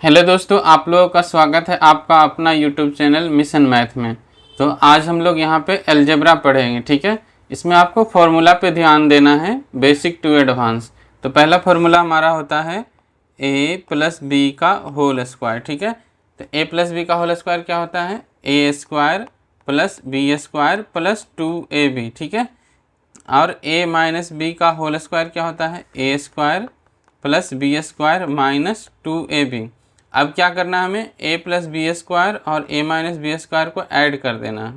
Hello दोस्तों, आप लोगों का स्वागत है आपका अपना यूट्यूब चैनल मिशन मैथ में। तो आज हम लोग यहाँ पे अलजेब्रा पढ़ेंगे, ठीक है। इसमें आपको फॉर्मूला पे ध्यान देना है, बेसिक टू एडवांस। तो पहला फॉर्मूला हमारा होता है a प्लस बी का होल स्क्वायर, ठीक है। तो a प्लस बी का होल स्क्वायर क्या होता है? ए square plus B square plus 2ab, ठीक है। और a माइनस बी का होल स्क्वायर क्या होता है? ए square plus B square minus 2ab। अब क्या करना है हमें? a प्लस बी स्क्वायर और a माइनस बी स्क्वायर को ऐड कर देना है,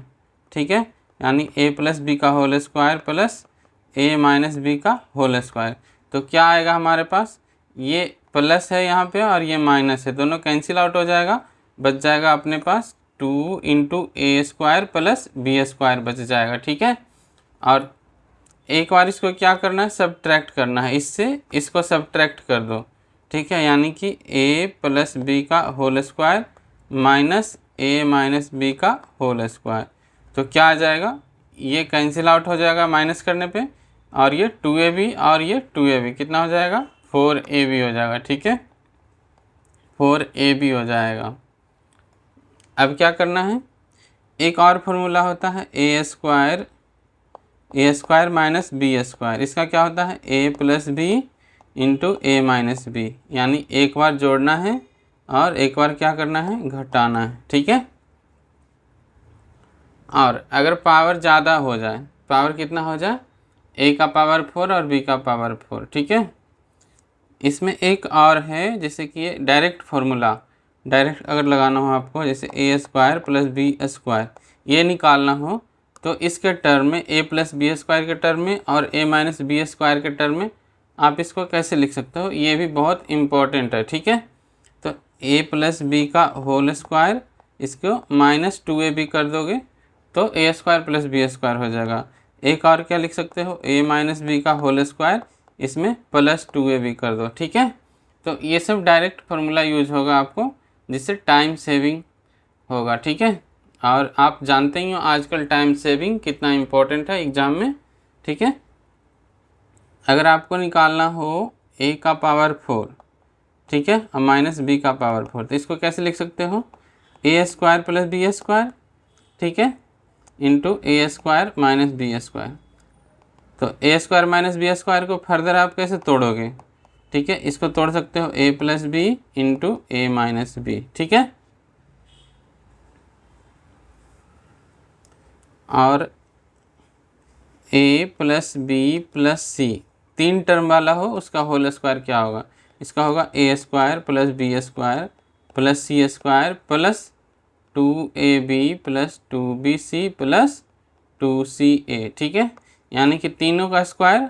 ठीक है। यानी a प्लस बी का whole square plus a minus B का होल स्क्वायर। तो क्या आएगा हमारे पास? ये प्लस है यहाँ पे और ये माइनस है, दोनों कैंसिल आउट हो जाएगा। बच जाएगा अपने पास 2 into A square plus B square बच जाएगा, ठीक है। और एक बार इसको क्या करना है? सब्ट्रैक्ट करना है, इससे इसको सब्ट्रैक्ट कर दो, ठीक है। यानी कि a प्लस बी का whole square minus a minus B का होल स्क्वायर। तो क्या आ जाएगा? ये कैंसिल आउट हो जाएगा माइनस करने पे, और ये 2ab और ये 2ab कितना हो जाएगा? 4ab हो जाएगा, ठीक है। 4ab हो जाएगा। अब क्या करना है? एक और फार्मूला होता है ए स्क्वायर माइनस बी स्क्वायर। इसका क्या होता है? a plus B into A minus B. यानी एक बार जोड़ना है और एक बार क्या करना है? घटाना है, ठीक है। और अगर पावर ज़्यादा हो जाए, पावर कितना हो जाए? a का पावर 4 और b का पावर 4, ठीक है। इसमें एक और है, जैसे कि ये डायरेक्ट फार्मूला, डायरेक्ट अगर लगाना हो आपको, जैसे ए स्क्वायर प्लस बी स्क्वायर ये निकालना हो, तो इसके टर्म में a प्लस बी स्क्वायर के टर्म में और a माइनस बी स्क्वायर के टर्म में आप इसको कैसे लिख सकते हो? ये भी बहुत इम्पोर्टेंट है, ठीक है। तो a प्लस बी का होल स्क्वायर, इसको माइनस 2ab कर दोगे तो a square plus B square हो जाएगा। एक और क्या लिख सकते हो? a माइनस बी का होल स्क्वायर, इसमें प्लस 2ab कर दो, ठीक है। तो ये सब डायरेक्ट फार्मूला यूज होगा आपको, जिससे टाइम सेविंग होगा, ठीक है। और आप जानते ही हो आजकल टाइम सेविंग कितना इम्पोर्टेंट है एग्ज़ाम में, ठीक है। अगर आपको निकालना हो a का पावर 4, ठीक है, और माइनस बी का पावर 4, तो इसको कैसे लिख सकते हो? ए स्क्वायर प्लस बी स्क्वायर, ठीक है, into A square minus B square. तो ए स्क्वायर माइनस बी स्क्वायर को फर्दर आप कैसे तोड़ोगे? ठीक है, इसको तोड़ सकते हो a plus B into A minus B, ठीक है। और a plus B plus C तीन टर्म वाला हो, उसका होल स्क्वायर क्या होगा? इसका होगा a square plus B square plus C square plus 2ab plus 2bc plus 2ca, ठीक है। यानी कि तीनों का स्क्वायर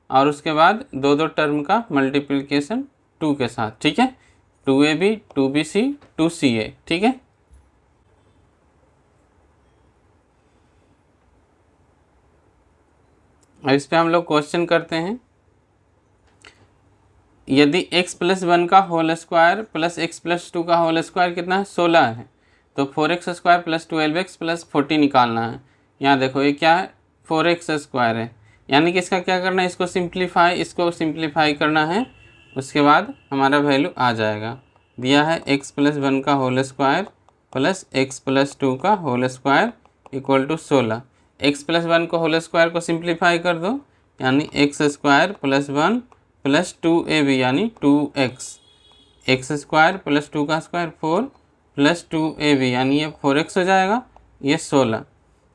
और उसके बाद दो दो टर्म का मल्टीप्लिकेशन 2 के साथ, ठीक है। 2ab 2bc 2ca, ठीक है। अब इस पर हम लोग क्वेश्चन करते हैं। यदि x प्लस 1 का whole square plus x plus 2 का होल स्क्वायर कितना है? 16 है। तो 4x square plus 12x plus 40 निकालना है। यहाँ देखो ये क्या है? 4x स्क्वायर है। यानी कि इसका क्या करना है? इसको सिंप्लीफाई करना है, उसके बाद हमारा वैल्यू आ जाएगा। दिया है x प्लस 1 का whole square plus x plus 2 का whole square equal to 16। x plus 1 को होल स्क्वायर को सिंप्लीफाई कर दो, यानी x square plus 1 plus 2ab यानी 2x, एक्स स्क्वायर प्लस 2 का स्क्वायर 4 प्लस 2ab यानी ये 4x हो जाएगा, ये 16।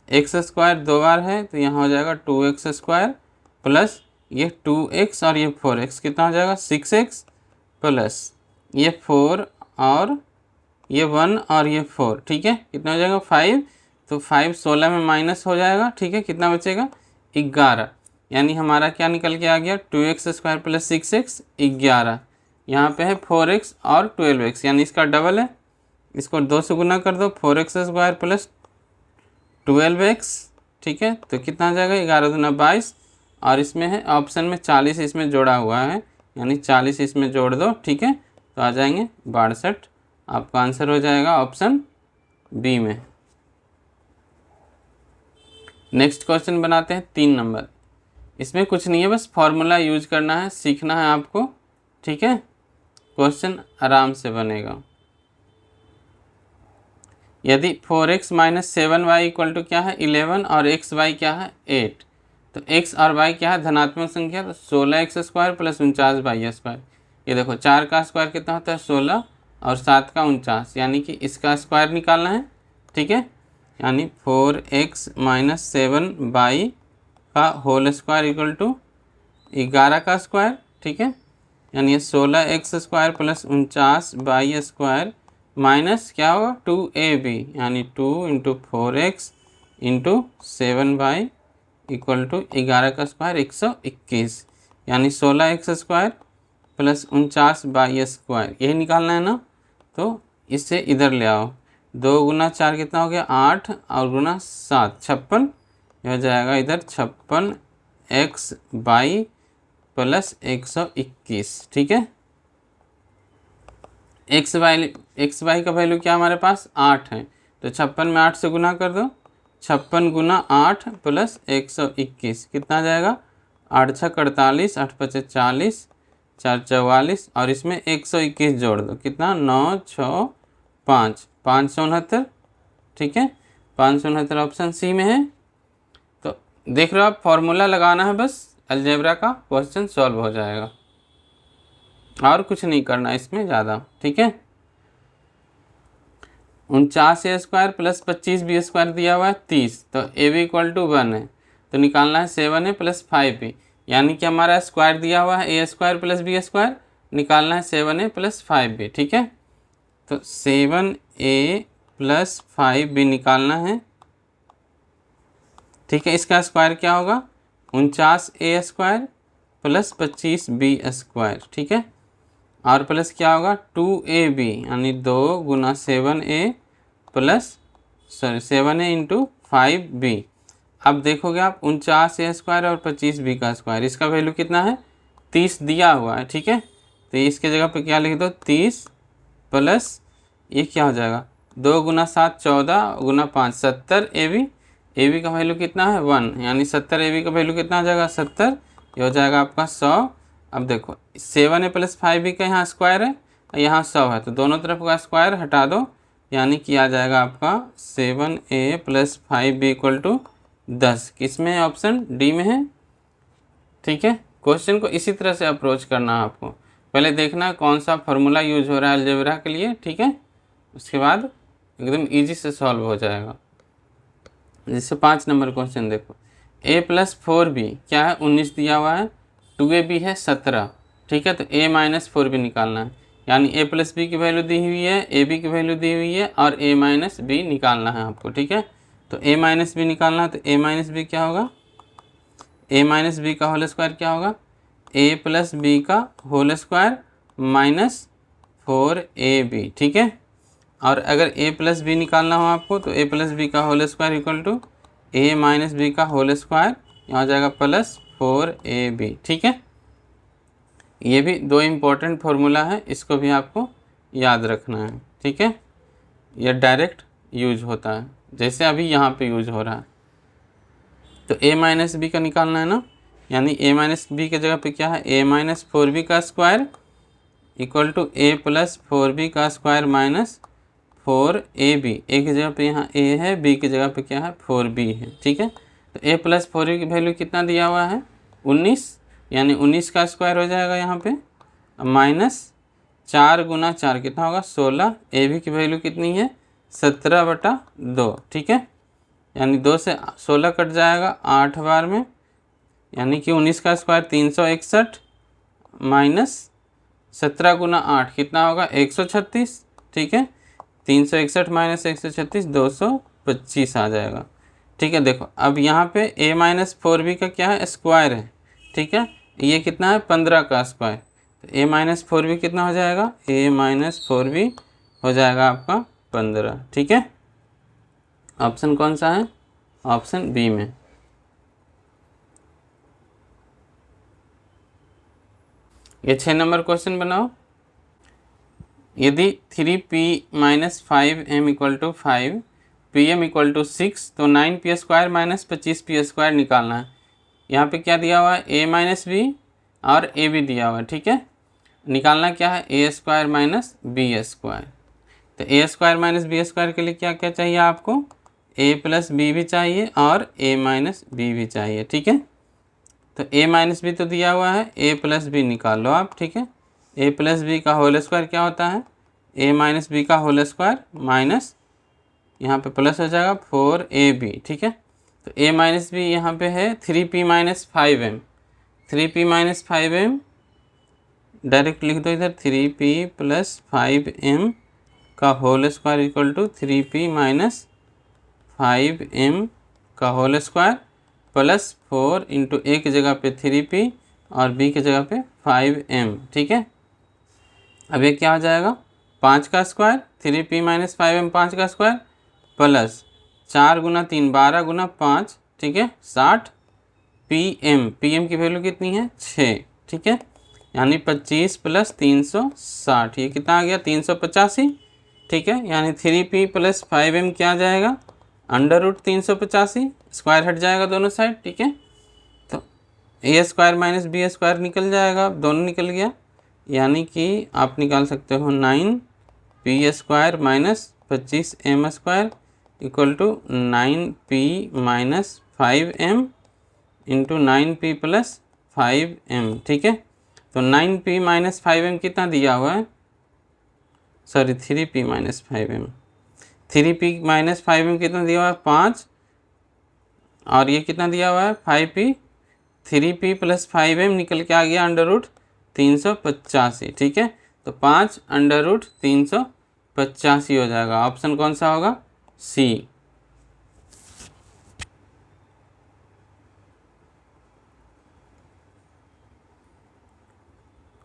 एक्स स्क्वायर दो बार है तो यहाँ हो जाएगा 2x स्क्वायर प्लस ये 2x और ये 4x कितना हो जाएगा? 6x प्लस ये 4 और ये 1 और ये 4, ठीक है, कितना हो जाएगा? 5। तो 5 16 में माइनस हो जाएगा, ठीक है, कितना बचेगा? 11। यानी हमारा क्या निकल के आ गया? 2x square plus 6x 11। यहाँ पे है 4x और 12x, यानी इसका डबल है, इसको 2 से गुना कर दो, 4x स्क्वायर प्लस 12x, ठीक है। तो कितना आ जाएगा? 11 दूना 22, और इसमें है ऑप्शन में 40 इसमें जोड़ा हुआ है, यानी 40 इसमें जोड़ दो, ठीक है, तो आ जाएंगे 62। आपका आंसर हो जाएगा ऑप्शन बी में। नेक्स्ट क्वेश्चन बनाते हैं 3 नंबर। इसमें कुछ नहीं है, बस फॉर्मूला यूज करना है, सीखना है आपको, ठीक है। क्वेश्चन आराम से बनेगा। यदि 4x minus 7y equal to क्या है 11 और xy क्या है 8, तो x और y क्या है धनात्मक संख्या, तो 16x square plus 49y square. ये देखो 4 का स्क्वायर कितना होता है 16 और 7 का 49, यानी कि इसका स्क्वायर निकालना है। ठीक है, यानी 4x माइनस 7y का होल स्क्वायर इक्वल टू 11 का स्क्वायर। ठीक है, यानी 16x square plus 49y square minus क्या होगा 2ab, यानी 2 into 4x into 7y equal to 11 का स्क्वायर 121, यानी 16x square plus 49y square, यही निकालना है ना। तो इससे इधर ले आओ, 2 गुना 4 कितना हो गया 8 और गुना 7 56, यह हो जाएगा इधर 56xy प्लस 121। ठीक है, एक्स वाई का वैल्यू क्या हमारे पास 8 है, तो 56 में 8 से गुना कर दो, 56 गुना 8 प्लस 121 कितना आ जाएगा 8 छः 48, 8 पचे 40, 4 44 और इसमें 121 जोड़ दो कितना 9 6 5 569। ठीक है, 569 ऑप्शन सी में है। तो देख रहे हो आप, फॉर्मूला लगाना है बस, अलजेब्रा का क्वेश्चन सॉल्व हो जाएगा और कुछ नहीं करना इसमें ज़्यादा। ठीक है, 49a square plus 25b square दिया हुआ है 30, तो a b इक्वल टू 1 है, तो निकालना है 7a प्लस 5b, यानी कि हमारा स्क्वायर दिया हुआ है a square plus b square, निकालना है 7a प्लस 5b। ठीक है, तो 7a प्लस 5b निकालना है। ठीक है, इसका स्क्वायर क्या होगा 49a square plus 25b square. ठीक है, और प्लस क्या होगा 2ab, यानी 2 गुना 7a plus 7a into 5b। अब देखोगे आप 49a स्क्वायर और 25b का स्क्वायर, इसका वैल्यू कितना है 30 दिया हुआ है। ठीक है, तो इसके जगह पे क्या लिख दो 30 प्लस ये क्या हो जाएगा 2 गुना 7 14 गुना 5 70ab, ab का वैल्यू कितना है 1, यानी 70ab का वैल्यू कितना हो जाएगा 70, ये हो जाएगा आपका 100। अब देखो 7a प्लस 5b का यहाँ स्क्वायर है, यहाँ 100 है, तो दोनों तरफ का स्क्वायर हटा दो, यानी कि आ जाएगा आपका 7a plus 5b equal to 10, किसमें है ऑप्शन डी में है। ठीक है, क्वेश्चन को इसी तरह से अप्रोच करना है आपको, पहले देखना है कौन सा फार्मूला यूज हो रहा है अलजेब्रा के लिए। ठीक है, उसके बाद एकदम ईजी से सॉल्व हो जाएगा। जैसे 5 नंबर क्वेश्चन देखो, a प्लस 4b क्या है 19 दिया हुआ है, 2ab है 17। ठीक है, तो a माइनस 4b निकालना है, यानी a प्लस बी की वैल्यू दी हुई है, ab की वैल्यू दी हुई है और a माइनस बी निकालना है आपको। ठीक है, तो a माइनस बी निकालना है, तो a माइनस बी क्या होगा a माइनस बी का होल स्क्वायर क्या होगा a प्लस बी का होल स्क्वायर माइनस 4ab। ठीक है, और अगर a प्लस बी निकालना हो आपको, तो a प्लस बी का whole square equal to a minus B का होल स्क्वायर, यहाँ हो जाएगा प्लस 4ab। ठीक है, ये भी 2 इम्पोर्टेंट फार्मूला है, इसको भी आपको याद रखना है। ठीक है, यह डायरेक्ट यूज होता है जैसे अभी यहाँ पे यूज हो रहा है। तो a माइनस बी का निकालना है ना, यानी a माइनस बी के जगह पे क्या है a माइनस 4b का square equal to a plus 4b का स्क्वायर माइनस 4ab। a की जगह पे यहाँ a है, b की जगह पे क्या है 4b है। ठीक है, तो a प्लस 4b की वैल्यू कितना दिया हुआ है 19, यानी 19 का स्क्वायर हो जाएगा यहाँ पे माइनस 4 गुना 4 कितना होगा 16, ab की वैल्यू कितनी है 17/2। ठीक है, यानी 2 से 16 कट जाएगा 8 बार में, यानी कि 19 का स्क्वायर 361 माइनस 17 गुना 8 कितना होगा 136। ठीक है, 361 माइनस 136 225 आ जाएगा। ठीक है, देखो अब यहाँ पे a माइनस 4b का क्या है स्क्वायर है। ठीक है, ये कितना है 15 का स्क्वायर, तो a माइनस 4b कितना हो जाएगा a माइनस 4b हो जाएगा आपका 15। ठीक है, ऑप्शन कौन सा है ऑप्शन बी में। ये 6 नंबर क्वेश्चन बनाओ, यदि 3p minus 5m equal to 5 pm equal to 6, तो 9p square minus 25p square निकालना है। यहाँ पे क्या दिया हुआ है a माइनस बी और a भी दिया हुआ है। ठीक है, निकालना क्या है, ए स्क्वायर माइनस बी स्क्वायर। तो ए स्क्वायर माइनस बी स्क्वायर के लिए क्या क्या चाहिए आपको, ए प्लस बी भी चाहिए और ए माइनस बी भी चाहिए, ठीक है। तो ए माइनस बी तो दिया हुआ है, ए प्लस बी निकाल लो आप, ठीक है। ए प्लस बी का होल स्क्वायर क्या होता है, ए माइनस बी का होल स्क्वायर माइनस यहाँ पे प्लस हो जाएगा 4ab, ठीक है। तो a माइनस बी यहाँ पे है 3p minus 5m, 3p minus 5m direct लिख दो इधर, 3p प्लस 5m का whole square equal to 3p minus 5m का whole square plus 4 into A की जगह पे 3p और b की जगह पे 5m, ठीक है। अब ये क्या हो जाएगा, 5 का स्क्वायर, 3p माइनस 5m 5 का स्क्वायर प्लस 4 गुना 3 12 गुना 5, ठीक है, 60 pm की वैल्यू कितनी है 6, ठीक है। यानी 25 प्लस 360, ये कितना आ गया 385, ठीक है। यानी 3p प्लस 5m क्या आ जाएगा, अंडर रूट 385, स्क्वायर हट जाएगा दोनों साइड, ठीक है। तो ए स्क्वायर माइनस बी स्क्वायर निकल जाएगा, दोनों निकल गया। यानी कि आप निकाल सकते हो 9p square minus 25m square equal to 9p minus 5m into 9p plus 5m, ठीक है। तो 9p माइनस 5m कितना दिया हुआ है, sorry 3p minus 5m, 3p minus 5m कितना दिया हुआ है 5, और ये कितना दिया हुआ है 5p, 3p प्लस 5m निकल के आ गया अंडर रूट 385, ठीक है। तो 5 अंडर रूट 385 हो जाएगा। ऑप्शन कौन सा होगा, सी।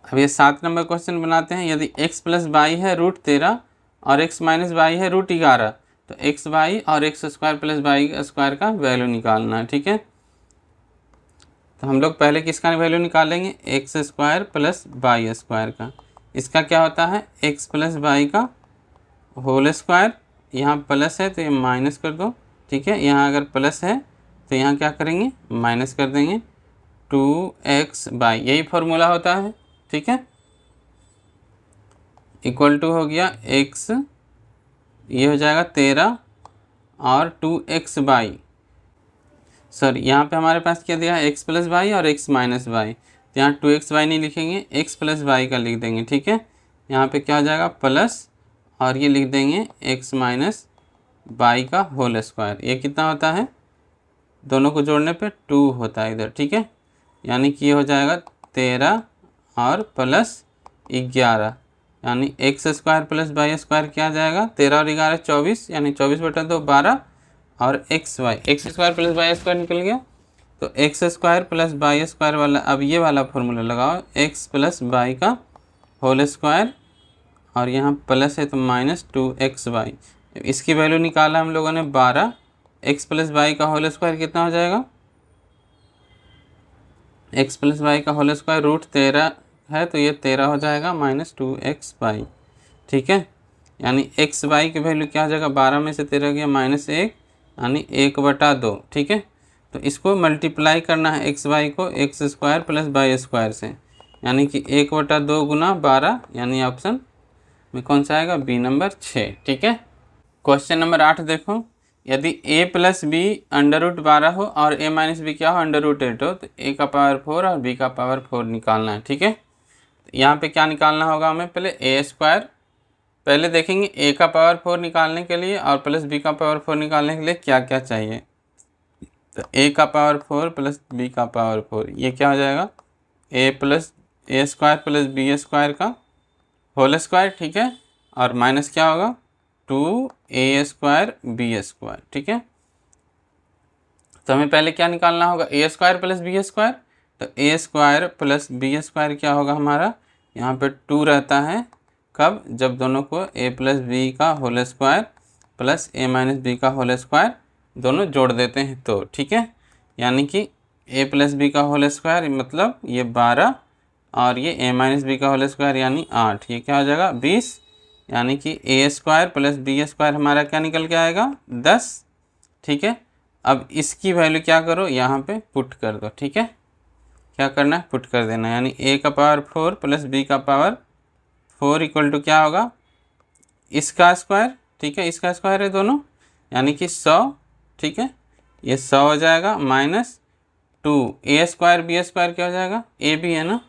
अब ये 7 नंबर क्वेश्चन बनाते हैं। यदि x प्लस वाई है रूट 13 और x माइनस वाई है रूट 11, तो एक्स वाई और x square plus Y square का वैल्यू निकालना है, ठीक है। तो हम लोग पहले किसका वैल्यू निकालेंगे, x square plus Y square का। इसका क्या होता है, एक्स प्लस वाई का होल स्क्वायर, यहाँ प्लस है तो ये माइनस कर दो, ठीक है। यहाँ अगर प्लस है तो यहाँ क्या करेंगे, माइनस कर देंगे, 2x बाई, यही फॉर्मूला होता है, ठीक है। इक्वल टू हो गया x, ये हो जाएगा 13 और 2x बाई, सॉरी यहाँ पे हमारे पास क्या दिया है, x प्लस वाई और x माइनस वाई। तो यहाँ 2x वाई नहीं लिखेंगे, x प्लस वाई का लिख देंगे, ठीक है। यहाँ पे क्या हो जाएगा प्लस, और ये लिख देंगे x माइनस वाई का होल स्क्वायर। ये कितना होता है, दोनों को जोड़ने पे 2 होता है इधर, ठीक है। यानी कि ये हो जाएगा 13 और प्लस 11, यानी x square plus Y square क्या आ जाएगा, 13 और 11 24, यानी 24/2 12, और x square plus Y square निकल गया। तो x square plus Y square वाला, अब ये वाला फॉर्मूला लगाओ, एक्स प्लस वाई का होल स्क्वायर, और यहाँ प्लस है तो माइनस 2x वाई। इसकी वैल्यू निकाला हम लोगों ने 12, एक्स प्लस वाई का होल स्क्वायर कितना हो जाएगा, एक्स प्लस वाई का होल स्क्वायर रूट 13 है तो ये 13 हो जाएगा माइनस 2x वाई, ठीक है। यानी एक्स वाई की वैल्यू क्या हो जाएगा, 12 में से 13 गया माइनस 1, यानी 1/2, ठीक है। तो इसको मल्टीप्लाई करना है एक्स वाई को x square plus Y square से, यानी कि 1/2 गुना 12, यानी ऑप्शन में कौन सा आएगा, बी नंबर 6, ठीक है। क्वेश्चन नंबर 8 देखो, यदि a plus b under root 12 हो और a माइनस बी क्या हो, अंडर रूट 8 हो, तो a का पावर 4 और b का पावर 4 निकालना है, ठीक है। तो यहाँ पे क्या निकालना होगा हमें, पहले a स्क्वायर, पहले देखेंगे a का पावर 4 निकालने के लिए और प्लस b का पावर 4 निकालने के लिए क्या क्या चाहिए। तो a का पावर 4 प्लस b का पावर 4, ये क्या हो जाएगा, a square plus b square का होल स्क्वायर, ठीक है, और माइनस क्या होगा 2a स्क्वायर बी स्क्वायर, ठीक है। तो हमें पहले क्या निकालना होगा, a square plus B square. तो a square plus B square क्या होगा हमारा, यहाँ पे 2 रहता है, कब, जब दोनों को a प्लस बी का whole square plus a minus B का होल स्क्वायर दोनों जोड़ देते हैं तो, ठीक है। यानी कि a प्लस बी का होल स्क्वायर मतलब ये 12 और ये a माइनस बी का होल स्क्वायर यानी 8, ये क्या हो जाएगा 20, यानी कि a square plus B square हमारा क्या निकल के आएगा 10, ठीक है। अब इसकी वैल्यू क्या करो, यहाँ पे पुट कर दो, ठीक है। क्या करना है, पुट कर देना है। यानी a का पावर 4 प्लस b का पावर 4 इक्वल टू क्या होगा, इसका स्क्वायर, ठीक है, इसका स्क्वायर है दोनों, यानी कि 100, ठीक है, ये 100 हो जाएगा minus 2 a square b square क्या हो जाएगा, ए बी है ना,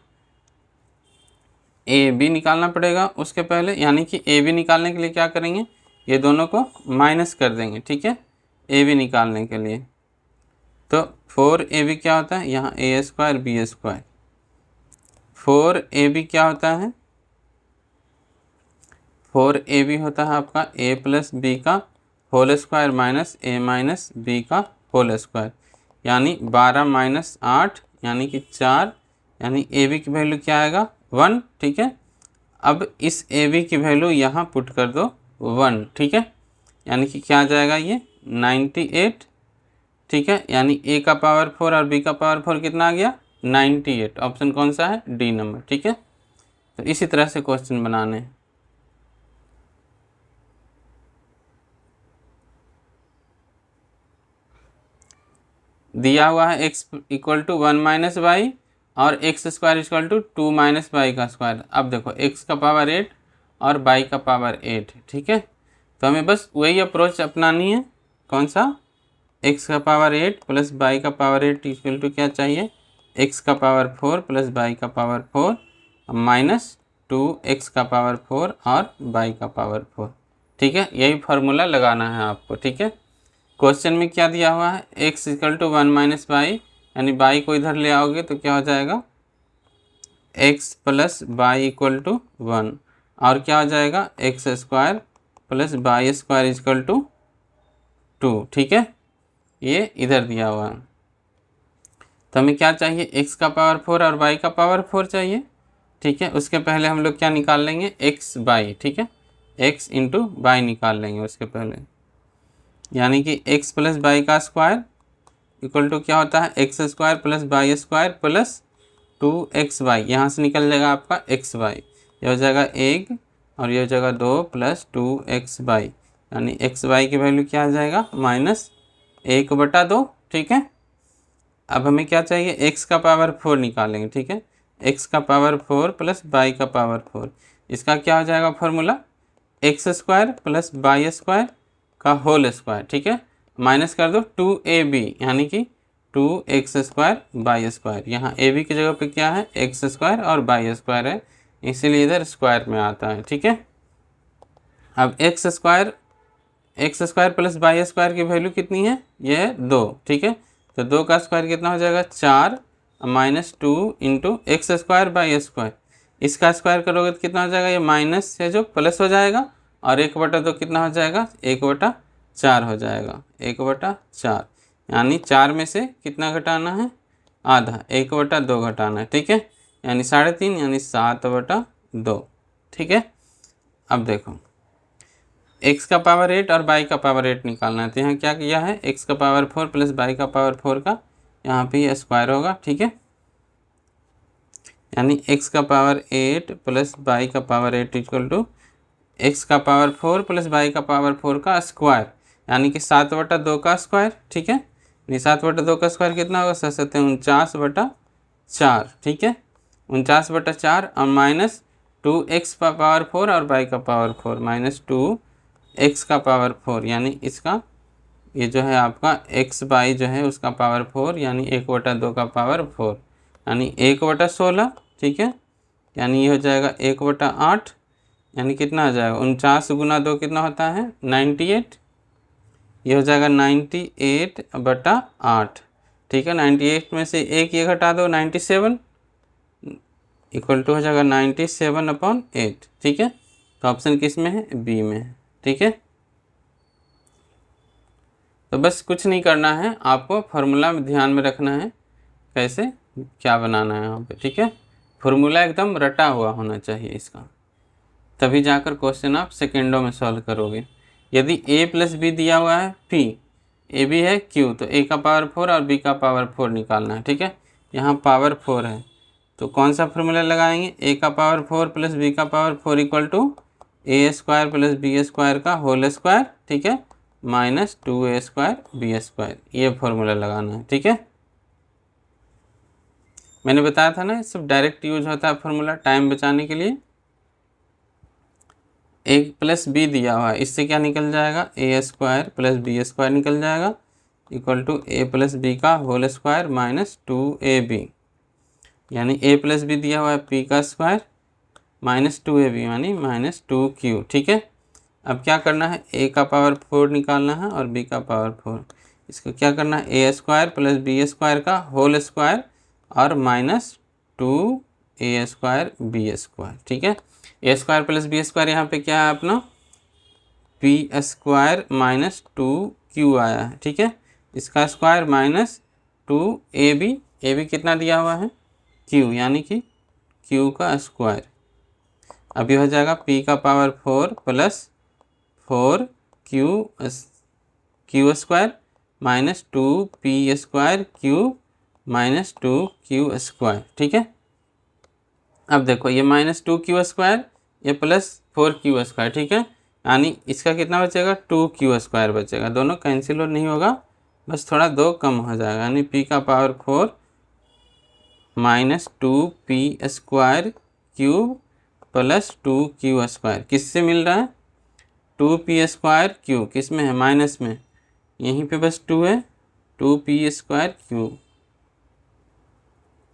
ए बी निकालना पड़ेगा उसके पहले, यानी कि ए बी निकालने के लिए क्या करेंगे, ये दोनों को माइनस कर देंगे, ठीक है, ए बी निकालने के लिए। तो 4ab क्या होता है, यहाँ ए स्क्वायर बी स्क्वायर, 4ab क्या होता है, 4ab होता है आपका a प्लस बी का whole square minus a minus B का होल स्क्वायर, यानी 12 माइनस 8 यानी कि 4, यानी ab की वैल्यू क्या आएगा 1, ठीक है। अब इस ab की वैल्यू यहाँ पुट कर दो 1, ठीक है, यानी कि क्या आ जाएगा ये 98, ठीक है, यानी a का पावर 4 और b का पावर 4 कितना आ गया 98, ऑप्शन कौन सा है, डी नंबर, ठीक है। तो इसी तरह से क्वेश्चन बनाने हैं। दिया हुआ है x equal to 1 minus Y और x square equal to 2 minus Y का स्क्वायर। अब देखो x का पावर 8 और y का पावर 8, ठीक है, तो हमें बस वही अप्रोच अपनानी है, कौन सा, x का पावर 8 प्लस y का पावर 8 इक्वल टू क्या चाहिए, x का पावर 4 प्लस y का पावर 4 माइनस 2x का पावर 4 और y का पावर 4, ठीक है, यही फार्मूला लगाना है आपको, ठीक है। क्वेश्चन में क्या दिया हुआ है, x equal to 1 minus y, यानी y को इधर ले आओगे तो क्या हो जाएगा x plus y equal to 1, और क्या हो जाएगा x square plus Y square equal to 2, ठीक है, ये इधर दिया हुआ है। तो हमें क्या चाहिए, x का पावर 4 और y का पावर 4 चाहिए, ठीक है। उसके पहले हम लोग क्या निकाल लेंगे, x बाई, ठीक है, x इंटू बाई निकाल लेंगे उसके पहले, यानी कि x प्लस वाई का स्क्वायर इक्वल टू क्या होता है, x square plus Y square plus 2xy, यहाँ से निकल जाएगा आपका xy, यह हो जाएगा 1 और यह हो जाएगा 2 प्लस 2xy, यानी xy की वैल्यू क्या आ जाएगा -1/2, ठीक है। अब हमें क्या चाहिए, x का पावर 4 निकालेंगे, ठीक है, x का पावर 4 प्लस y का पावर 4, इसका क्या हो जाएगा formula, x square plus Y square का होल स्क्वायर, ठीक है, माइनस कर दो 2ab, यानी कि 2x स्क्वायर वाई स्क्वायर, यहाँ ab की जगह पे क्या है एक्स स्क्वायर और वाई स्क्वायर है, इसीलिए इधर स्क्वायर में आता है, ठीक है। अब x square plus Y square की वैल्यू कितनी है, ये है 2, ठीक है, तो 2 का स्क्वायर कितना हो जाएगा 4 minus 2 into x square y square, इसका स्क्वायर करोगे तो कितना हो जाएगा, ये माइनस से जो प्लस हो जाएगा और 1/2 कितना हो जाएगा 1/4 हो जाएगा, 1/4, यानी 4 में से कितना घटाना है, आधा, 1/2 घटाना है, ठीक है, यानी 3.5 यानी 7/2, ठीक है। अब देखो x का पावर 8 और y का पावर 8 निकालना है, तो यहाँ क्या किया है, x का पावर 4 प्लस y का पावर 4 का यहाँ पे ये स्क्वायर होगा, ठीक है, यानी x का पावर 8 प्लस y का पावर 8 इक्वल टू x का पावर 4 प्लस y का पावर 4 का स्क्वायर, यानी कि 7/2 का स्क्वायर, ठीक है, यानी 7/2 का स्क्वायर कितना होगा, 49/4, ठीक है, 49/4 और माइनस 2x का पावर 4 और y का पावर 4 माइनस 2x का पावर 4, यानी इसका ये जो है आपका x बाई जो है उसका पावर 4, यानी 1/2 का पावर 4, यानी 1/16, ठीक है, यानी ये हो जाएगा 1/8, यानी कितना आ जाएगा 49 गुना 2 कितना होता है 98, ये हो जाएगा 98/8, ठीक है, 98 में से एक ये घटा दो 97 इक्वल टू हो जाएगा 97/8, ठीक है, तो ऑप्शन किस में है, बी में है, ठीक है। तो बस कुछ नहीं करना है, आपको फार्मूला में ध्यान में रखना है, कैसे क्या बनाना है यहाँ पे, ठीक है, फार्मूला एकदम रटा हुआ होना चाहिए इसका, तभी जाकर क्वेश्चन आप सेकेंडों में सॉल्व करोगे। यदि a प्लस बी दिया हुआ है p, a b है q, तो a का पावर 4 और b का पावर 4 निकालना है, ठीक है, यहाँ पावर 4 है तो कौन सा फार्मूला लगाएंगे, a का पावर 4 प्लस b का power 4 equal to a square plus b square का होल स्क्वायर, ठीक है, minus 2a square b square, ये फार्मूला लगाना है, ठीक है। मैंने बताया था ना, ये सब डायरेक्ट यूज होता है फॉर्मूला टाइम बचाने के लिए। ए प्लस बी दिया हुआ है, इससे क्या निकल जाएगा, a square plus B square निकल जाएगा equal to a plus B का होल स्क्वायर माइनस 2ab, यानी ए प्लस बी दिया हुआ है पी का स्क्वायर माइनस 2ab यानी माइनस 2q। ठीक है, अब क्या करना है, ए का पावर 4 निकालना है और बी का पावर 4। इसको क्या करना है, ए स्क्वायर प्लस बी स्क्वायर का होल स्क्वायर और minus 2a square b square. ठीक है, ए स्क्वायर प्लस बी स्क्वायर यहाँ पे क्या है अपना पी स्क्वायर माइनस 2q आया है। ठीक है, इसका square minus 2ab, A B कितना दिया हुआ है q, यानी कि q का स्क्वायर। अब ये हो जाएगा p का power 4 plus 4q square minus 2p square q minus 2q square. ठीक है, अब देखो ये माइनस 2q स्क्वायर ये प्लस 4q स्क्वायर। ठीक है, यानी इसका कितना बचेगा, 2q स्क्वायर बचेगा, दोनों कैंसिल और नहीं होगा, बस थोड़ा 2 कम हो जाएगा, यानी p का power 4 minus 2p square q plus 2q square. किससे मिल रहा है, 2p स्क्वायर q किस में है, माइनस में, यहीं पे बस 2 है, 2p स्क्वायर q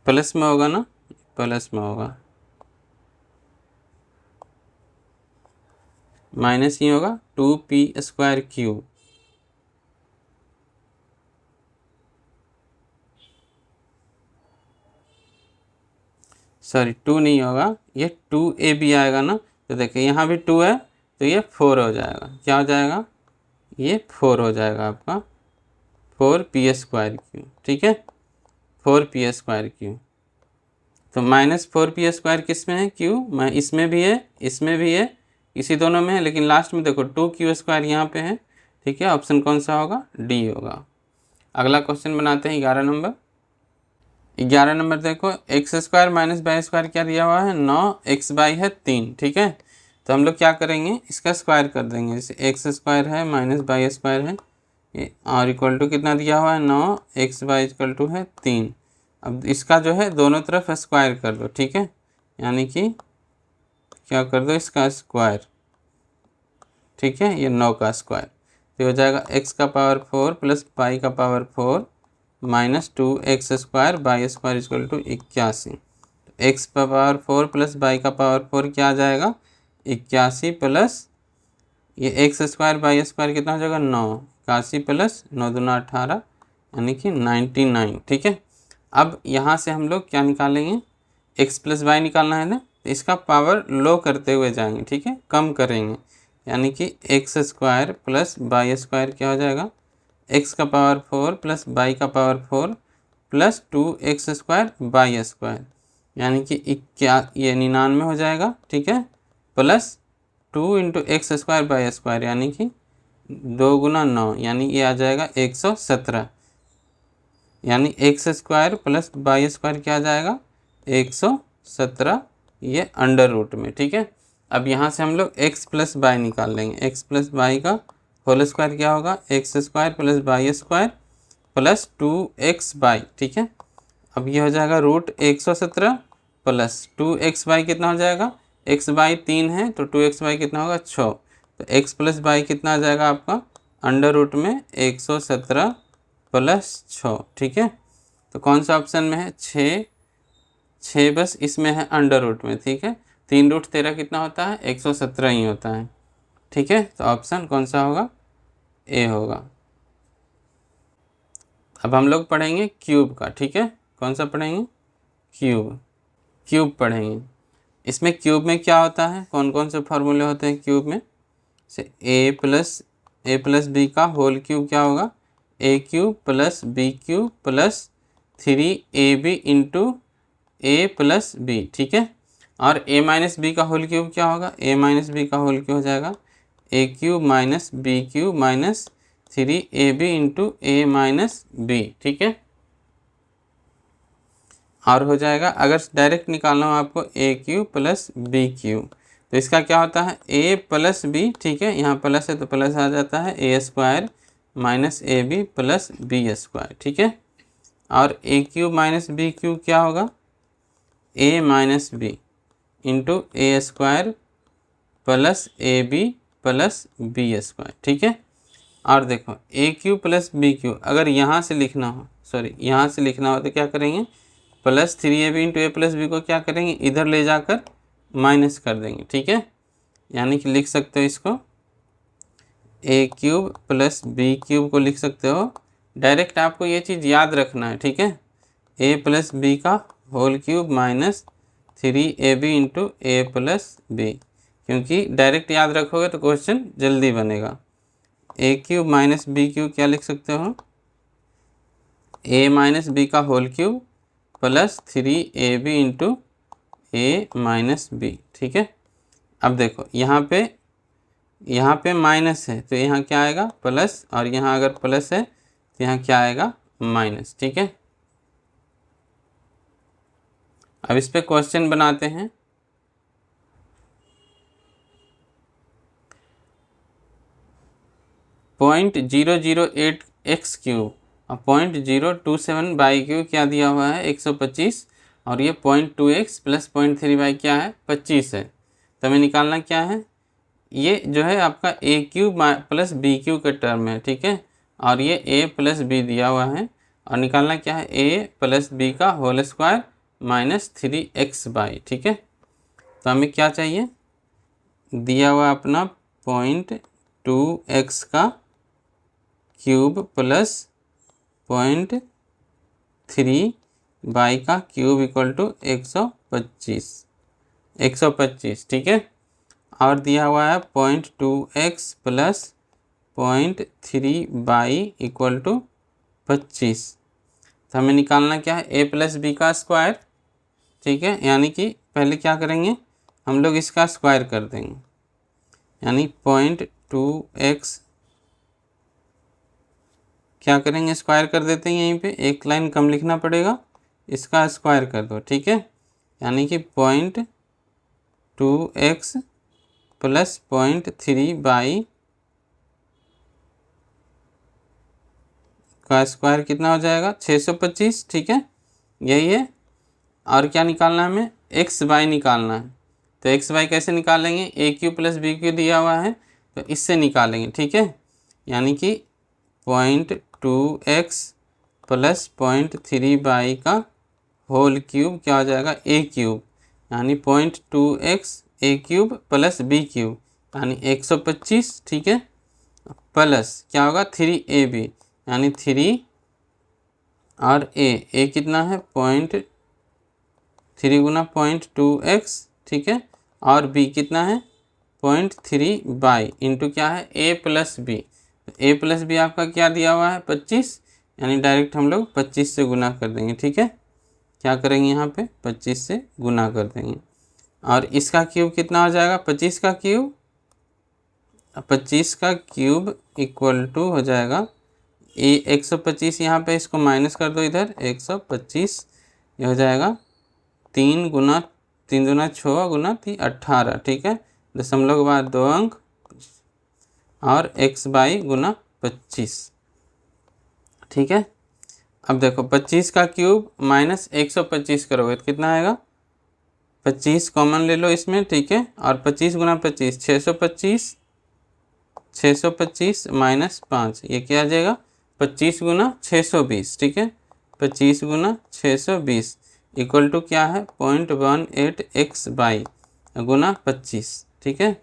प्लस में होगा ना, प्लस में होगा, माइनस ही होगा 2p स्क्वायर q। सॉरी 2 नहीं होगा, ये 2ab आएगा ना, तो देखिए यहाँ भी 2 है तो ये 4 हो जाएगा, क्या हो जाएगा, ये 4 हो जाएगा आपका 4p स्क्वायर q। ठीक है, 4p स्क्वायर q, तो माइनस 4p स्क्वायर किस में है, q मैं इसमें भी है, इसमें भी है, इसी दोनों में है, लेकिन लास्ट में देखो 2q स्क्वायर यहाँ पे है। ठीक है, ऑप्शन कौन सा होगा, डी होगा। अगला क्वेश्चन बनाते हैं 11 नंबर। 11 नंबर देखो, x square minus by square क्या दिया हुआ है, 9x बाई है 3। ठीक है, तो हम लोग क्या करेंगे, इसका स्क्वायर कर देंगे, जैसे एक्स स्क्वायर है माइनस बाई स्क्वायर है ये, और इक्वल टू कितना दिया हुआ है, 9x बाई इक्वल टू है 3। अब इसका जो है दोनों तरफ स्क्वायर कर दो। ठीक है, यानी कि क्या कर दो, इसका स्क्वायर। ठीक है, ये 9 का स्क्वायर, तो हो जाएगा x का पावर 4 प्लस बाई का power 4 minus 2x square y square equal to 81। X का पावर 4 प्लस बाई का पावर 4 क्या आ जाएगा, 81 प्लस ये एक्स स्क्वायर बाई स्क्वायर कितना हो जाएगा, 9, 81 प्लस 9 दूना 18 यानी कि 99। ठीक है, अब यहाँ से हम लोग क्या निकालेंगे, x प्लस वाई निकालना है ना, तो इसका पावर लो करते हुए जाएंगे। ठीक है, कम करेंगे, यानी कि x square plus by square क्या हो जाएगा, x का पावर 4 प्लस बाई का power 4 plus 2x square y square, यानी कि क्या ये 99 हो जाएगा। ठीक है, plus 2 into x square y square, यानी कि 2 गुना 9, यानी ये आ जाएगा 117, यानी x square plus by square क्या आ जाएगा, 117, ये अंडर रूट में। ठीक है, अब यहाँ से हम लोग x प्लस बाई निकाल लेंगे, x प्लस बाई का होल स्क्वायर क्या होगा, x square plus by square plus 2x by. ठीक है, अब ये हो जाएगा रूट 117 प्लस 2x बाई कितना हो जाएगा, x बाई 3 है तो 2x बाई कितना होगा 6, तो x प्लस बाई कितना आ जाएगा आपका अंडर रूट में 117 प्लस 6। ठीक है, तो कौन सा ऑप्शन में है, 6 बस इसमें है अंडर रूट में। ठीक है, 3 रूट 13 कितना होता है, 117 ही होता है। ठीक है, तो ऑप्शन कौन सा होगा, ए होगा। अब हम लोग पढ़ेंगे क्यूब का। ठीक है, कौन सा पढ़ेंगे, क्यूब पढ़ेंगे। इसमें क्यूब में क्या होता है, कौन कौन से फॉर्मूले होते हैं क्यूब में, से ए प्लस बी का होल क्यूब क्या होगा, A cube plus B cube plus 3ab into A plus B. ठीक है, और ए माइनस बी का होल क्यूब क्या होगा, ए माइनस बी का होल क्यूब हो जाएगा A cube minus B cube minus 3ab into A minus B. ठीक है, और हो जाएगा, अगर डायरेक्ट निकालना हो आपको ए क्यूब प्लस बी क्यूब, तो इसका क्या होता है ए प्लस बी। ठीक है, यहाँ प्लस है तो प्लस आ जाता है ए square minus A B plus B square. ठीक है, और A cube minus B cube क्या होगा, A minus B into A square plus A B plus B square, ठीक है। और देखो A cube plus B cube अगर यहाँ से लिखना हो, सॉरी यहाँ से लिखना हो तो क्या करेंगे, plus 3ab into A plus B को क्या करेंगे, इधर ले जाकर माइनस कर देंगे, ठीक है। यानी कि लिख सकते हो इसको ए क्यूब प्लस बी क्यूब को लिख सकते हो डायरेक्ट, आपको ये चीज़ याद रखना है, ठीक है। ए प्लस बी का whole cube minus 3ab into A plus B, क्योंकि डायरेक्ट याद रखोगे तो क्वेश्चन जल्दी बनेगा। A cube minus B cube क्या लिख सकते हो, ए माइनस बी का whole cube plus 3ab into A minus B, ठीक है। अब देखो यहाँ पे माइनस है तो यहाँ क्या आएगा प्लस, और यहाँ अगर प्लस है तो यहाँ क्या आएगा माइनस, ठीक है। अब इस पे क्वेश्चन बनाते हैं। .008 एक्स क्यूब और 0.027 बाई क्यूब क्या दिया हुआ है 125, और ये 0.2x प्लस 0.3 बाई क्या है 25 है। तो हमें निकालना क्या है, ये जो है आपका ए क्यूब प्लस बी क्यूब का टर्म है, ठीक है। और ये ए प्लस बी दिया हुआ है, और निकालना क्या है ए प्लस बी का whole square minus 3x y, ठीक है। तो हमें क्या चाहिए, दिया हुआ अपना 0.2x का क्यूब प्लस 0.3 बाई का क्यूब इक्वल टू 125, ठीक है। और दिया हुआ है 0.2x plus 0.3 by equal to 25। तो हमें निकालना क्या है ए प्लस बी का स्क्वायर, ठीक है। यानी कि पहले क्या करेंगे हम लोग इसका स्क्वायर कर देंगे, यानी 0.2x क्या करेंगे स्क्वायर कर देते हैं, यहीं पे एक लाइन कम लिखना पड़ेगा, इसका स्क्वायर कर दो, ठीक है। यानी कि 0.2x प्लस 0.3 बाई का स्क्वायर कितना हो जाएगा 625, ठीक है, यही है। और क्या निकालना है हमें एक्स बाई निकालना है। तो एक्स बाई कैसे निकालेंगे, ए क्यू प्लस बी क्यू दिया हुआ है तो इससे निकालेंगे, ठीक है। यानी कि 0.2x प्लस 0.3 बाई का होल क्यूब क्या हो जाएगा ए क्यूब, यानी 0.2x ए क्यूब प्लस बी क्यूब यानी 125, ठीक है, प्लस क्या होगा 3ab यानी 3 और ए कितना है 0.3 गुना 0.2x, ठीक है, और b कितना है 0.3 बाई इंटू क्या है a plus b. A plus b आपका क्या दिया हुआ है 25, यानी डायरेक्ट हम लोग 25 से गुना कर देंगे, ठीक है। क्या करेंगे यहाँ पे 25 से गुना कर देंगे, और इसका क्यूब कितना हो जाएगा 25 का क्यूब, 25 का क्यूब इक्वल टू हो जाएगा ये 125, यहाँ पे इसको माइनस कर दो इधर 125, ये हो जाएगा 3 गुना 3 गुना 6 गुना 3 18, ठीक है, दशमलव के बाद 2 अंक और x बाई गुना 25, ठीक है। अब देखो 25 का क्यूब माइनस 125 करोगे तो कितना आएगा, 25 कॉमन ले लो इसमें, ठीक है, और 25 गुना 25 625 माइनस 5 ये क्या आ जाएगा 25 गुना 620, ठीक है, 25 गुना 620 इक्वल टू क्या है 0.18x बाई गुना 25, ठीक है।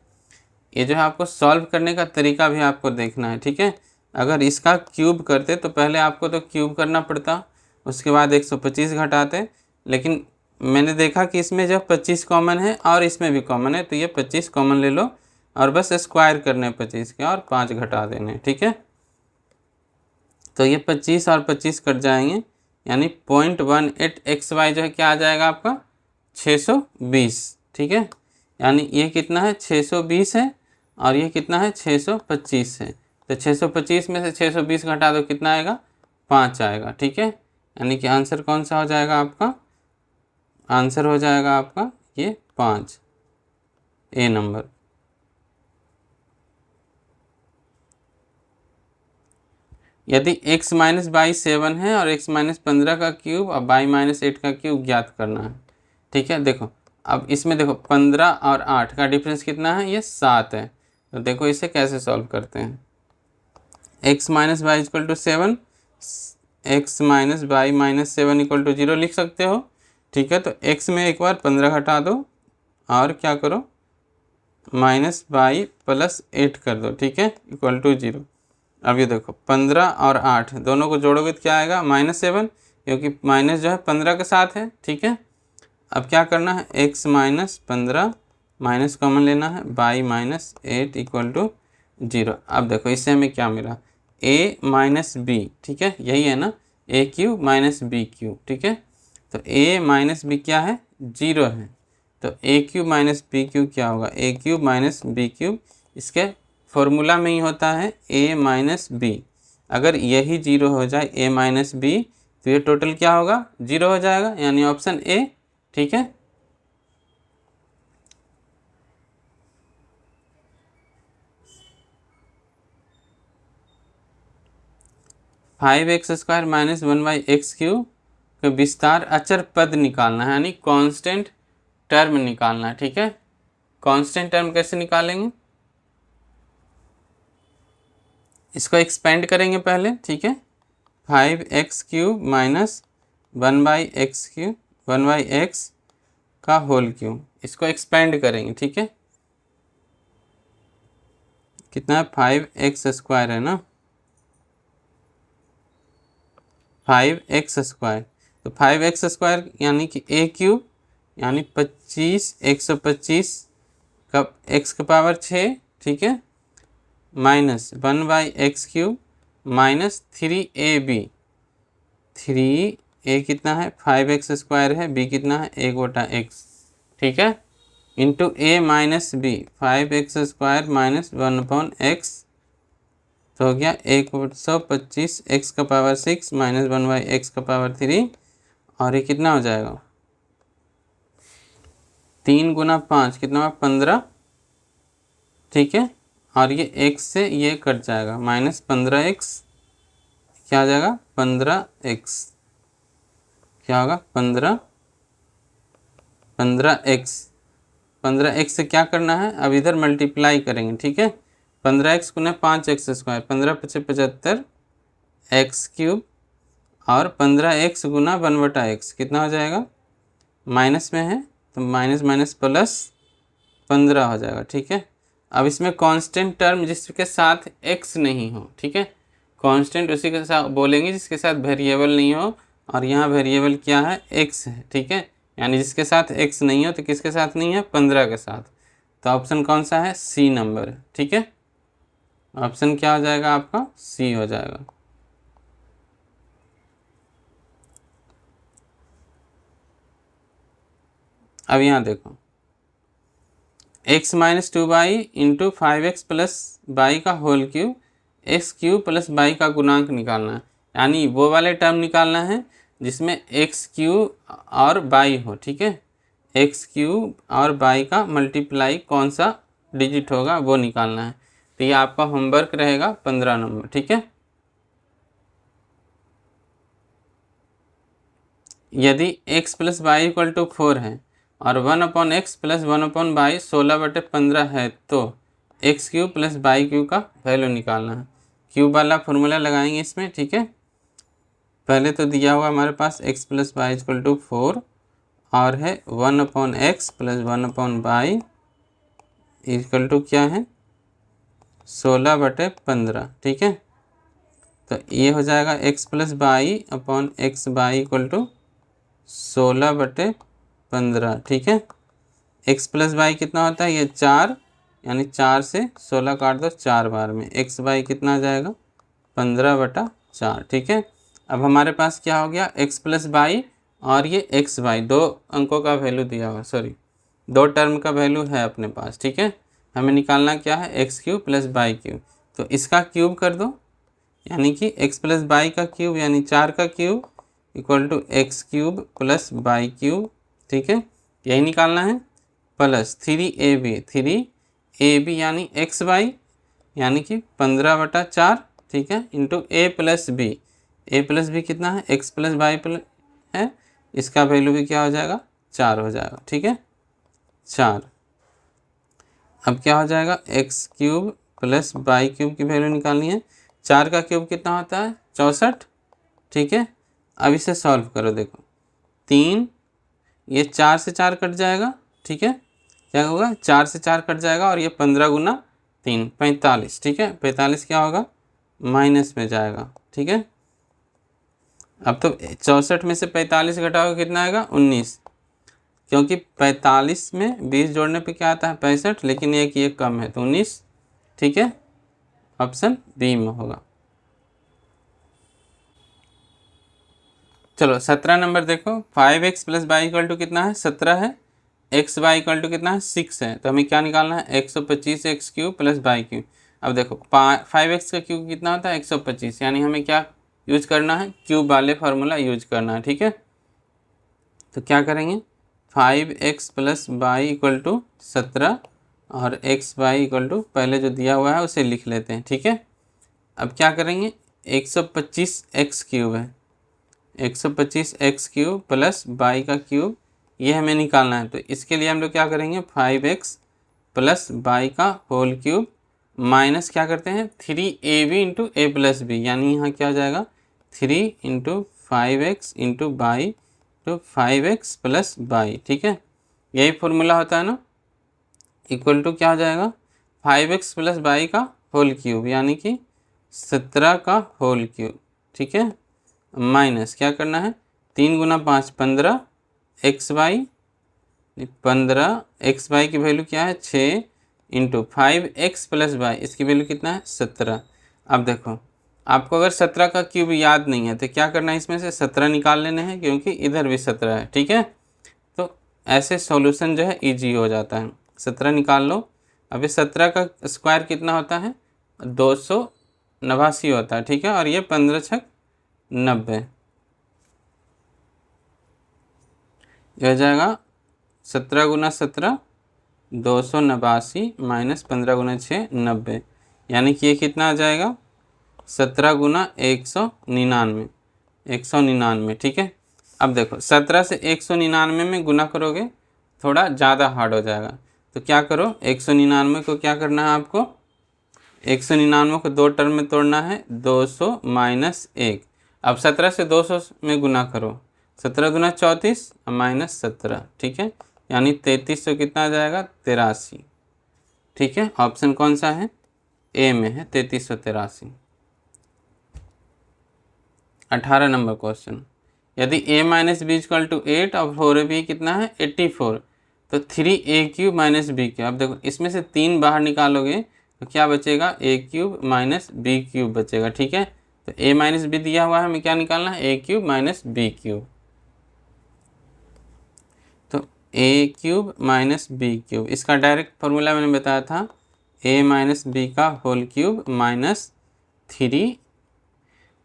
ये जो है आपको सॉल्व करने का तरीका भी आपको देखना है, ठीक है। अगर इसका क्यूब करते तो पहले आपको तो क्यूब करना पड़ता, उसके बाद 125 घटाते, लेकिन मैंने देखा कि इसमें जब 25 कॉमन है और इसमें भी कॉमन है तो ये 25 कॉमन ले लो और बस स्क्वायर करने 25 के और 5 घटा देने, ठीक है। तो ये 25 और 25 कट जाएंगे, यानी 0.18xy जो है क्या आ जाएगा आपका 620, ठीक है। यानी ये कितना है 620 है और ये कितना है 625 है, तो 625 में से 620 घटा दो कितना आएगा 5 आएगा, ठीक है। यानी कि आंसर कौन सा हो जाएगा आपका, आंसर हो जाएगा आपका ये 5 ए नंबर। यदि x माइनस बाई 7 है और x माइनस 15 का क्यूब और बाई माइनस 8 का क्यूब ज्ञात करना है। ठीक है। देखो अब इसमें देखो 15 और 8 का डिफरेंस कितना है, ये 7 है। तो देखो इसे कैसे सॉल्व करते हैं। x minus y equal to 7, x minus y minus 7 equal to 0 लिख सकते हो। ठीक है, तो x में एक बार 15 हटा दो और क्या करो, माइनस वाई प्लस 8 कर दो। ठीक है, इक्वल टू 0। अब ये देखो 15 और 8 दोनों को जोड़ोगे तो क्या आएगा, -7, क्योंकि माइनस जो है 15 के साथ है। ठीक है, अब क्या करना है, x माइनस 15 माइनस कॉमन लेना है, वाई माइनस 8 इक्वल टू 0। अब देखो इससे हमें क्या मिला, a माइनस बी। ठीक है, यही है ना, a cube minus B cube. ठीक है, तो a माइनस बी क्या है, 0 है। तो a cube minus B cube क्या होगा, a cube minus B cube. इसके फॉर्मूला में ही होता है a माइनस बी। अगर यही 0 हो जाए a माइनस बी, तो ये टोटल क्या होगा, 0 हो जाएगा, यानी ऑप्शन ए। ठीक है, five x square minus 1/x³ का विस्तार अचर पद निकालना है, यानी कांस्टेंट टर्म निकालना है। ठीक है, कांस्टेंट टर्म कैसे निकालेंगे, इसको एक्सपेंड करेंगे पहले। ठीक है, 5x³ माइनस 1/x³ 1/x का होल क्यूब, इसको एक्सपेंड करेंगे। ठीक है, कितना है, 5x² है ना, 5x²। तो 5x² यानी कि a³ यानी 25, 125 का x का पावर 6। ठीक है, minus 1/x³ minus 3ab। 3a कितना है, 5x² है, b कितना है, 1/x। ठीक है, into a minus b, 5x² minus 1/x, तो हो गया 125 x का पावर 6 माइनस 1/x का पावर 3। और ये कितना हो जाएगा, 3 गुना 5 कितना हुआ, 15। ठीक है, और ये x से ये कट जाएगा, माइनस 15x, क्या आ जाएगा, 15x, क्या होगा, 15x। 15x से क्या करना है, अब इधर मल्टीप्लाई करेंगे। ठीक है, 15x गुना 5x², 15 × 5 = 75 x³ और 15x गुना 1/x कितना हो जाएगा, माइनस में है तो माइनस माइनस प्लस 15 हो जाएगा। ठीक है, अब इसमें कांस्टेंट टर्म जिसके साथ x नहीं हो। ठीक है, कांस्टेंट उसी के साथ बोलेंगे जिसके साथ वेरिएबल नहीं हो, और यहाँ वेरिएबल क्या है, x है। ठीक है, यानी जिसके साथ x नहीं हो तो किसके साथ नहीं है, 15 के साथ। तो ऑप्शन कौन सा है, सी नंबर। ठीक है, ऑप्शन क्या हो जाएगा आपका, सी हो जाएगा। अब यहाँ देखो, x minus 2y into 5x plus by का whole cube, x³ plus by का गुणांक निकालना है, यानी वो वाले टर्म निकालना है जिसमें x³ और बाई हो। ठीक है, x³ और बाई का मल्टीप्लाई कौन सा डिजिट होगा वो निकालना है। तो ये आपका होमवर्क रहेगा 15 नंबर। ठीक है, यदि x plus y equal to 4 है और 1/x प्लस 1/y 16/15 है, तो x³ प्लस बाई क्यूब का वैल्यू निकालना है। क्यूब वाला फॉर्मूला लगाएंगे इसमें। ठीक है, पहले तो दिया हुआ हमारे पास x plus y equal to 4 और है 1/x plus 1/y equal to क्या है, 16/15। ठीक है, तो ये हो जाएगा x plus y upon x y equal to 16/15। ठीक है, x प्लस बाई कितना होता है, ये 4, यानी 4 से 16 काट दो 4 बार में, x बाई कितना आ जाएगा, 15/4। ठीक है, अब हमारे पास क्या हो गया, x प्लस बाई और ये x बाई, दो अंकों का वैल्यू दिया हुआ, सॉरी दो टर्म का वैल्यू है अपने पास। ठीक है, हमें निकालना क्या है, x³ प्लस बाई क्यूब। तो इसका क्यूब कर दो, यानी कि x प्लस बाई का क्यूब यानी 4 का cube equal to x³ plus y cube. ठीक है, यही निकालना है, प्लस 3ab यानी x बाई यानी कि 15/4। ठीक है, इंटू a प्लस बी कितना है, x प्लस बाई प्लस है, इसका वैल्यू भी क्या हो जाएगा, 4 हो जाएगा, ठीक है 4। अब क्या हो जाएगा x cube plus y cube की वैल्यू निकालनी है। 4 का क्यूब कितना होता है 64, ठीक है। अब इसे सॉल्व करो, देखो 3, ये 4 से 4 कट जाएगा, ठीक है। क्या होगा 4 से 4 कट जाएगा और ये 15 गुना 3 45, ठीक है। 45 क्या होगा माइनस में जाएगा, ठीक है। अब तो 64 में से 45 घटाओगे कितना आएगा 19, क्योंकि 45 में 20 जोड़ने पे क्या आता है 65, लेकिन ये कम है तो 19, ठीक है। ऑप्शन बी में होगा। चलो 17 नंबर देखो, 5x plus y equal to कितना है 17 है, एक्स वाई इक्वल टू कितना है 6 है, तो हमें क्या निकालना है 125 x cube plus y cube. अब देखो 5x का क्यूब कितना होता है 125, यानी हमें क्या यूज करना है क्यूब वाले फार्मूला यूज करना है, ठीक है। तो क्या करेंगे 5x plus y equal to 17 और एक्स वाई इक्वल टू पहले जो दिया हुआ है उसे लिख लेते हैं, ठीक है। अब क्या करेंगे 125 एक्स क्यूब है, 125 एक्स क्यूब प्लस वाई का क्यूब, ये हमें निकालना है। तो इसके लिए हम लोग क्या करेंगे 5x प्लस वाई का होल क्यूब माइनस क्या करते हैं 3ab into A plus B, यानी यहाँ क्या हो जाएगा 3 इंटू 5x इंटू वाई तो 5x प्लस वाई, ठीक है। यही फॉर्मूला होता है ना, इक्वल टू क्या हो जाएगा 5x प्लस वाई का होल क्यूब, यानी कि 17 का होल क्यूब, ठीक है। माइनस क्या करना है 3 गुना 5 15 एक्स वाई 15, एक्स वाई की वैल्यू क्या है 6 इंटू 5x प्लस वाई, इसकी वैल्यू कितना है 17। अब देखो आपको अगर 17 का क्यूब याद नहीं है तो क्या करना है इसमें से 17 निकाल लेने हैं, क्योंकि इधर भी 17 है, ठीक है। तो ऐसे सॉल्यूशन जो है इजी हो जाता है। 17 निकाल लो। अब ये 17 का स्क्वायर कितना होता है 289 होता है, ठीक है। और ये 15 छक 90, यह हो जाएगा 17 गुना 17 289 माइनस 15 गुना 6 90, यानी कि ये कितना आ जाएगा 17 गुना 199, 199, ठीक है। अब देखो 17 से 199 में गुना करोगे थोड़ा ज़्यादा हार्ड हो जाएगा, तो क्या करो 199 को क्या करना है आपको 199 को 2 टर्म में तोड़ना है 200 माइनस 1। अब 17 से 200 में गुना करो, 17 दुना 34 माइनस 17, ठीक है। यानी 3300 कितना आ जाएगा 83, ठीक है। ऑप्शन कौन सा है ए में है 3383। 18 नंबर क्वेश्चन, यदि a minus b equal to 8 और 4ab कितना है 84, तो 3a cube minus B cube. अब देखो इसमें से 3 बाहर निकालोगे तो क्या बचेगा a cube minus B cube बचेगा, ठीक है। तो a माइनस बी दिया हुआ है, हमें क्या निकालना है a cube minus B cube. तो a cube minus B cube, इसका डायरेक्ट फॉर्मूला मैंने बताया था a माइनस बी का होल क्यूब माइनस 3,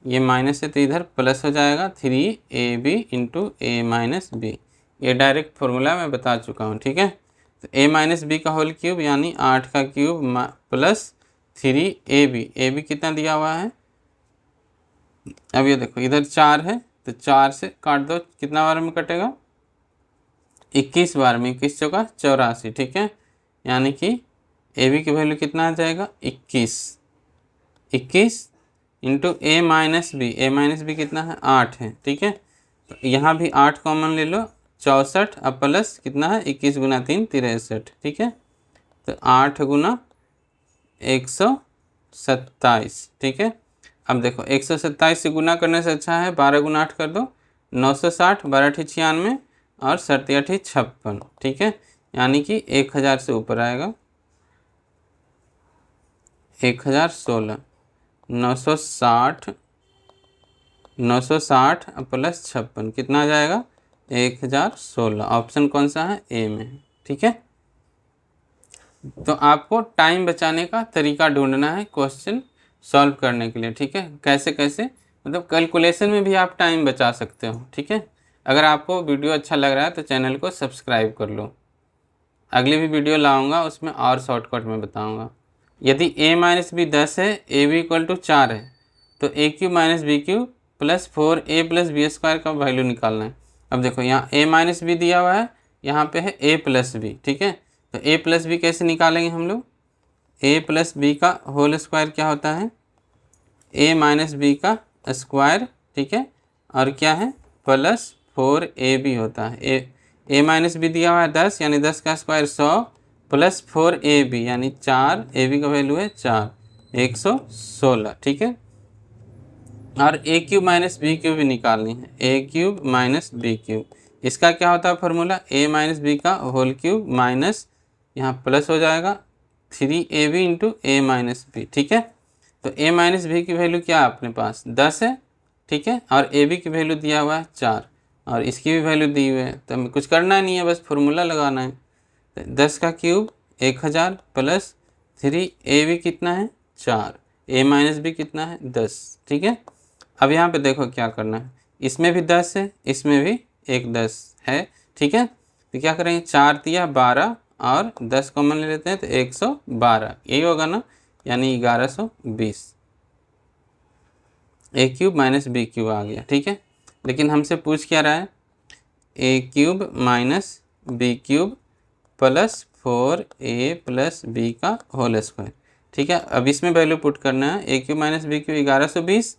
ये माइनस है तो इधर प्लस हो जाएगा 3ab into A minus B, ये डायरेक्ट फॉर्मूला मैं बता चुका हूँ, ठीक है। तो a माइनस बी का होल क्यूब यानी 8 का क्यूब प्लस 3ab, ab कितना दिया हुआ है, अब ये देखो इधर 4 है तो 4 से काट दो, कितना बार में कटेगा 21 बार में, 21 चौका 84, ठीक है। यानी कि ab की वैल्यू कितना आ जाएगा 21 इंटू ए माइनस बी कितना है 8 है, ठीक है। तो यहाँ भी 8 कॉमन ले लो 64, अब प्लस कितना है 21 गुना 3 63, ठीक है। तो 8 गुना 127, ठीक है। अब देखो 127 से गुना करने से अच्छा है 12 गुना 8 कर दो 960, 12 ठी 96 और 7 ठी 56, ठीक है। यानी कि 1000 से ऊपर आएगा 1016, 960 प्लस 56 कितना आ जाएगा 1016। ऑप्शन कौन सा है ए में है, ठीक है। तो आपको टाइम बचाने का तरीका ढूंढना है क्वेश्चन सॉल्व करने के लिए, ठीक है। कैसे कैसे मतलब कैलकुलेशन में भी आप टाइम बचा सकते हो, ठीक है। अगर आपको वीडियो अच्छा लग रहा है तो चैनल को सब्सक्राइब कर लो, अगली भी वीडियो लाऊंगा उसमें और शॉर्टकट में बताऊंगा। यदि a माइनस बी 10 है, ए बी इक्वल टू 4 है, तो a cube minus B cube plus 4a plus B square का वैल्यू निकालना है। अब देखो यहाँ a माइनस बी दिया हुआ है, यहाँ पे है a प्लस बी, ठीक है। तो a प्लस बी कैसे निकालेंगे हम लोग, a प्लस बी का होल स्क्वायर क्या होता है, a माइनस बी का स्क्वायर, ठीक है, और क्या है प्लस 4ab होता है। a माइनस बी दिया हुआ है 10, यानी 10 का स्क्वायर 100 प्लस 4ab यानी 4, ab का वैल्यू है 4, 116, ठीक है। और a cube minus B cube भी निकालनी है, a cube minus B cube, इसका क्या होता है फॉर्मूला, a माइनस बी का होल क्यूब माइनस यहाँ प्लस हो जाएगा 3ab into a minus B, ठीक है। तो a माइनस बी की वैल्यू क्या है अपने पास 10 है, ठीक है, और ab की वैल्यू दिया हुआ है 4 और इसकी भी वैल्यू दी हुई है, तो हमें कुछ करना नहीं है, बस फॉर्मूला लगाना है। तो 10 का क्यूब 1000 प्लस 3ab कितना है 4, a माइनस बी कितना है 10, ठीक है। अब यहाँ पे देखो क्या करना है, इसमें भी 10 है, इसमें भी एक 10 है, ठीक है। तो क्या करेंगे 4 दिया 12 और 10 कॉमन ले लेते हैं तो 112, यही होगा ना, यानी 1120, a cube minus B cube आ गया, ठीक है। लेकिन हमसे पूछ क्या रहा है, a cube minus B cube plus 4a plus B का होल स्क्वायर, ठीक है। अब इसमें वैल्यू पुट करना है, a cube minus B cube 1120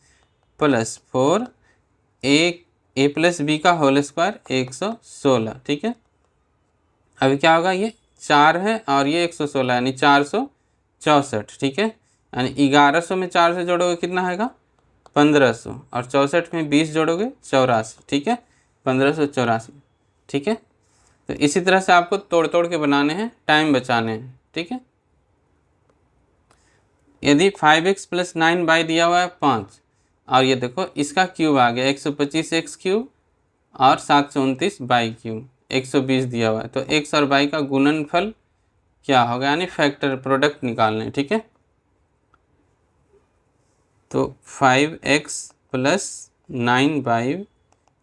plus 4a plus B का होल स्क्वायर 116, ठीक है। अभी क्या होगा, ये 4 है और ये 116 यानी 464, ठीक है। यानी 1100 में 4 से जोड़ोगे कितना आएगा 1500 और 64 में 20 जोड़ोगे 84, ठीक है, 1584, ठीक है। तो इसी तरह से आपको तोड़ तोड़ के बनाने हैं, टाइम बचाने हैं, ठीक है। यदि 5x प्लस 9y दिया हुआ है 5 और ये देखो इसका क्यूब आ गया 125x क्यूब और 729 y क्यूब, 120 दिया हुआ है, तो x और y का गुणनफल क्या होगा, यानी फैक्टर प्रोडक्ट निकालने, ठीक है। तो 5x plus 9y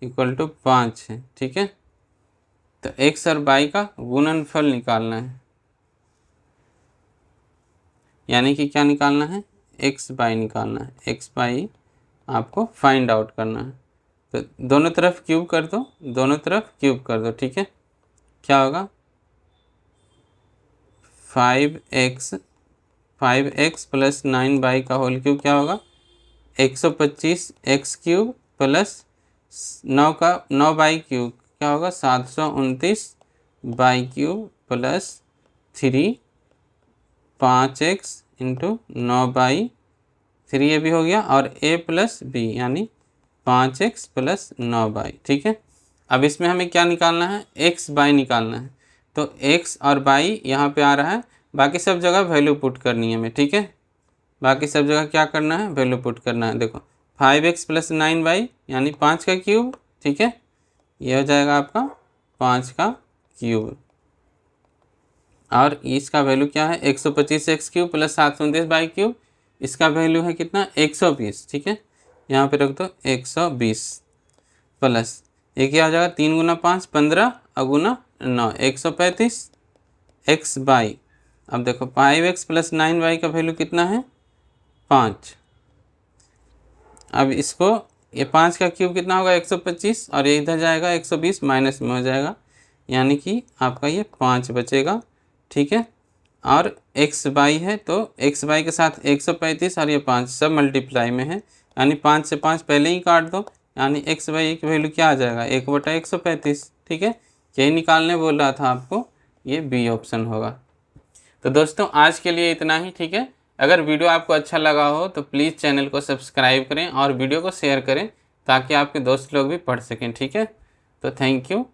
equal to 5 है, ठीक है। तो x और y का गुणनफल निकालना है, यानी कि क्या निकालना है x बाई निकालना है, x बाई आपको फाइंड आउट करना है। तो दोनों तरफ क्यूब कर दो, दोनों तरफ क्यूब कर दो, ठीक है। क्या होगा 5x प्लस 9y का होल क्यूब क्या होगा 125x cube plus 9y cube क्या होगा 729 y cube plus 5x into 9 3 ये भी हो गया और a प्लस बी यानी 5x प्लस 9y, ठीक है। अब इसमें हमें क्या निकालना है, x बाई निकालना है। तो x और बाई यहाँ पे आ रहा है, बाकी सब जगह वैल्यू पुट करनी है हमें, ठीक है। बाकी सब जगह क्या करना है, वैल्यू पुट करना है। देखो 5x प्लस 9y यानी 5 का क्यूब, ठीक है, ये हो जाएगा आपका 5 का क्यूब और इसका वैल्यू क्या है 125x cube plus 729 by cube, इसका वैल्यू है कितना 120, ठीक है। यहाँ पे रख दो 120 प्लस ये क्या हो जाएगा 3 गुना 5 15 और गुना 9 135 x बाई। अब देखो 5x प्लस 9y का वैल्यू कितना है 5। अब इसको ये 5 का क्यूब कितना होगा 125 और ये इधर जाएगा 120 माइनस में हो जाएगा, यानी कि आपका ये 5 बचेगा, ठीक है। और x बाई है तो x बाई के साथ 135 और ये 5 सब मल्टीप्लाई में है, यानी 5 से 5 पहले ही काट दो, यानी x बाई की वैल्यू क्या आ जाएगा 1/135, ठीक है। यही निकालने बोल रहा था आपको, ये बी ऑप्शन होगा। तो दोस्तों आज के लिए इतना ही, ठीक है। अगर वीडियो आपको अच्छा लगा हो तो प्लीज़ चैनल को सब्सक्राइब करें और वीडियो को शेयर करें ताकि आपके दोस्त लोग भी पढ़ सकें, ठीक है। तो थैंक यू।